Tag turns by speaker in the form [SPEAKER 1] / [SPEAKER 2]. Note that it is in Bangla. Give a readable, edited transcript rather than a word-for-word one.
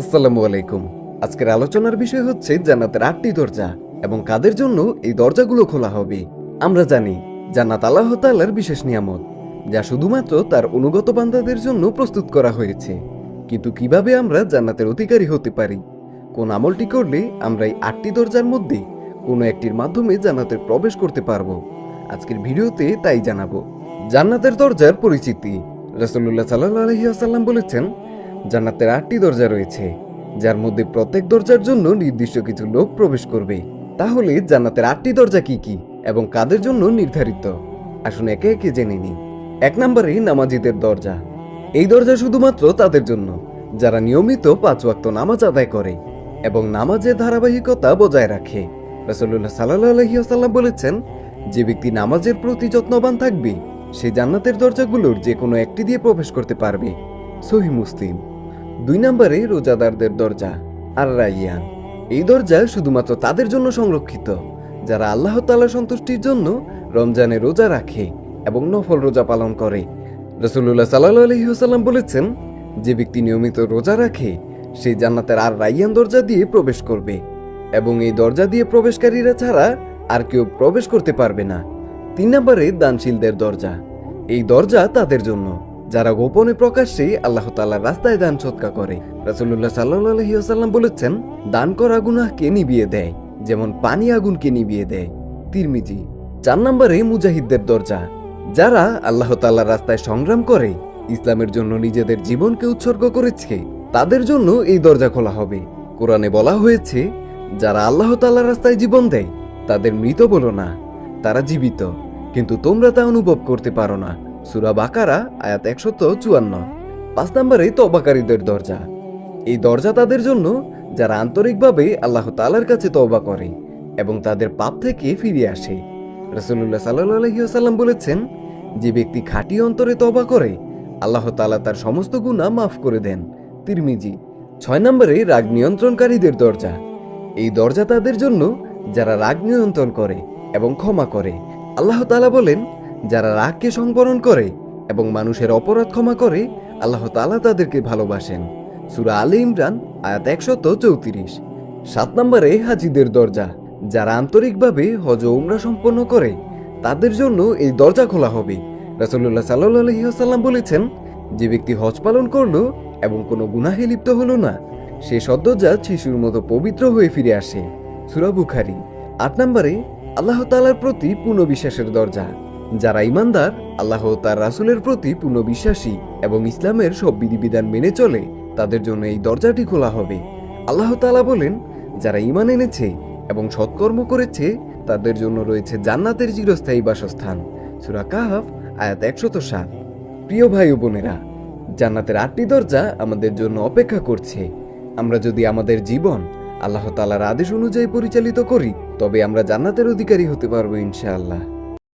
[SPEAKER 1] আসসালামু আলাইকুম। আজকের আলোচনার বিষয় হচ্ছে জান্নাতের 8টি দরজা এবং কাদের জন্য এই দরজাগুলো খোলা হবে। আমরা জানি জান্নাত আল্লাহ তাআলার বিশেষ নিয়ামত, যা শুধুমাত্র তার অনুগত বান্দাদের জন্য প্রস্তুত করা হয়েছে। কিন্তু কিভাবে আমরা জান্নাতের অধিকারী হতে পারি? কোন আমলটি করলে আমরা এই 8টি দরজার মধ্যে কোনো একটির মাধ্যমে জান্নাতে প্রবেশ করতে পারবো? আজকের ভিডিওতে তাই জানাবো। জান্নাতের দরজার পরিচিতি। রাসূলুল্লাহ সাল্লাল্লাহু আলাইহি ওয়াসাল্লাম বলেছেন, জান্নাতের 8টি দরজা রয়েছে, যার মধ্যে প্রত্যেক দরজার জন্য নির্দিষ্ট কিছু লোক প্রবেশ করবে। তাহলে জান্নাতের 8টি দরজা কি কি এবং কাদের জন্য নির্ধারিত? আসুন একে একে জেনে নিই। 1 নম্বরে নামাজীদের দরজা। এই দরজা শুধুমাত্র তাদের জন্য যারা নিয়মিত 5 ওয়াক্ত নামাজ আদায় করে এবং নামাজের ধারাবাহিকতা বজায় রাখে। রাসূলুল্লাহ সাল্লাল্লাহু আলাইহি ওয়াসাল্লাম বলেছেন, যে ব্যক্তি নামাজের প্রতি যত্নবান থাকবে সে জান্নাতের দরজাগুলোর যে কোনো একটি দিয়ে প্রবেশ করতে পারবে। সহিহ মুসলিম। 2 নম্বরে রোজাদারদের দরজা আর রাইয়ান। এই দরজা শুধুমাত্র তাদের জন্য সংরক্ষিত যারা আল্লাহ তাআলার সন্তুষ্টির জন্য রমজানে রোজা রাখে এবং নফল রোজা পালন করে। রাসূলুল্লাহ সাল্লাল্লাহু আলাইহি ওয়াসাল্লাম বলেছেন, যে ব্যক্তি নিয়মিত রোজা রাখে সে জান্নাতের আর রাইয়ান দরজা দিয়ে প্রবেশ করবে এবং এই দরজা দিয়ে প্রবেশকারীরা ছাড়া আর কেউ প্রবেশ করতে পারবে না। 3 নম্বরে দানশীলদের দরজা। এই দরজা তাদের জন্য যারা গোপনে প্রকাশ্যে আল্লাহ তাআলার রাস্তায় দান সদকা করে। রাসূলুল্লাহ সাল্লাল্লাহু আলাইহি ওয়াসাল্লাম বলেছেন, দান করা গুনাহকে নিভিয়ে দেয় যেমন পানি আগুনকে নিভিয়ে দেয়। তিরমিজি। 4 নম্বরে মুজাহিদদের দরজা। যারা আল্লাহ তাআলার রাস্তায় সংগ্রাম করে ইসলামের জন্য নিজেদের জীবনকে উৎসর্গ করেছে, তাদের জন্য এই দরজা খোলা হবে। কোরআনে বলা হয়েছে, যারা আল্লাহ তাআলার রাস্তায় জীবন দেয় তাদের মৃত বলো না, তারা জীবিত, কিন্তু তোমরা তা অনুভব করতে পারো না। সূরা বাকারা আয়াত 154। 5 নম্বরে তওবাকারীদের দরজা। এই দরজা তাদের জন্য যারা আন্তরিকভাবে আল্লাহ তাআলার কাছে তওবা করে এবং তাদের পাপ থেকে ফিরে আসে। রাসূলুল্লাহ সাল্লাল্লাহু আলাইহি ওয়াসাল্লাম বলেছেন, যে ব্যক্তি খাঁটি অন্তরে তওবা করে আল্লাহ তাআলা তার সমস্ত গুনাহ মাফ করে দেন। তিরমিজি। 6 নম্বরে রাগ নিয়ন্ত্রণকারীদের দরজা। এই দরজা তাদের জন্য যারা রাগ নিয়ন্ত্রণ করে এবং ক্ষমা করে। আল্লাহ তাআলা বলেন, যারা রাগকে সংবরণ করে এবং মানুষের অপরাধ ক্ষমা করে আল্লাহ তাআলা তাদেরকে ভালোবাসেন। সূরা আলে ইমরান আয়াত 134। 7 নম্বরে হাজীদের দরজা। যারা আন্তরিকভাবে হজ ও উমরা সম্পন্ন করে তাদের জন্য এই দরজা খোলা হবে। রাসূলুল্লাহ সাল্লাল্লাহু আলাইহি ওয়াসাল্লাম বলেছেন, যে ব্যক্তি হজ পালন করলো এবং কোনো গুনাহে লিপ্ত হলো না সে সদ্যজাত শিশুর মতো পবিত্র হয়ে ফিরে আসে। সূরা বুখারী। 8 নম্বরে আল্লাহ তাআলার প্রতি পূর্ণ বিশ্বাসের দরজা। যারা ঈমানদার, আল্লাহ ও তার রাসূলের প্রতি পূর্ণ বিশ্বাসী এবং ইসলামের সব বিধিবিধান মেনে চলে তাদের জন্য এই দরজাটি খোলা হবে। আল্লাহ তাআলা বলেন, যারা ঈমান এনেছে এবং সৎকর্ম করেছে তাদের জন্য রয়েছে জান্নাতের চিরস্থায়ী বাসস্থান। সূরা কাহফ আয়াত 107। প্রিয় ভাই ও বোনেরা, জান্নাতের 8টি দরজা আমাদের জন্য অপেক্ষা করছে। আমরা যদি আমাদের জীবন আল্লাহ তাআলার আদেশ অনুযায়ী পরিচালিত করি তবে আমরা জান্নাতের অধিকারী হতে পারবো ইনশাআল্লাহ।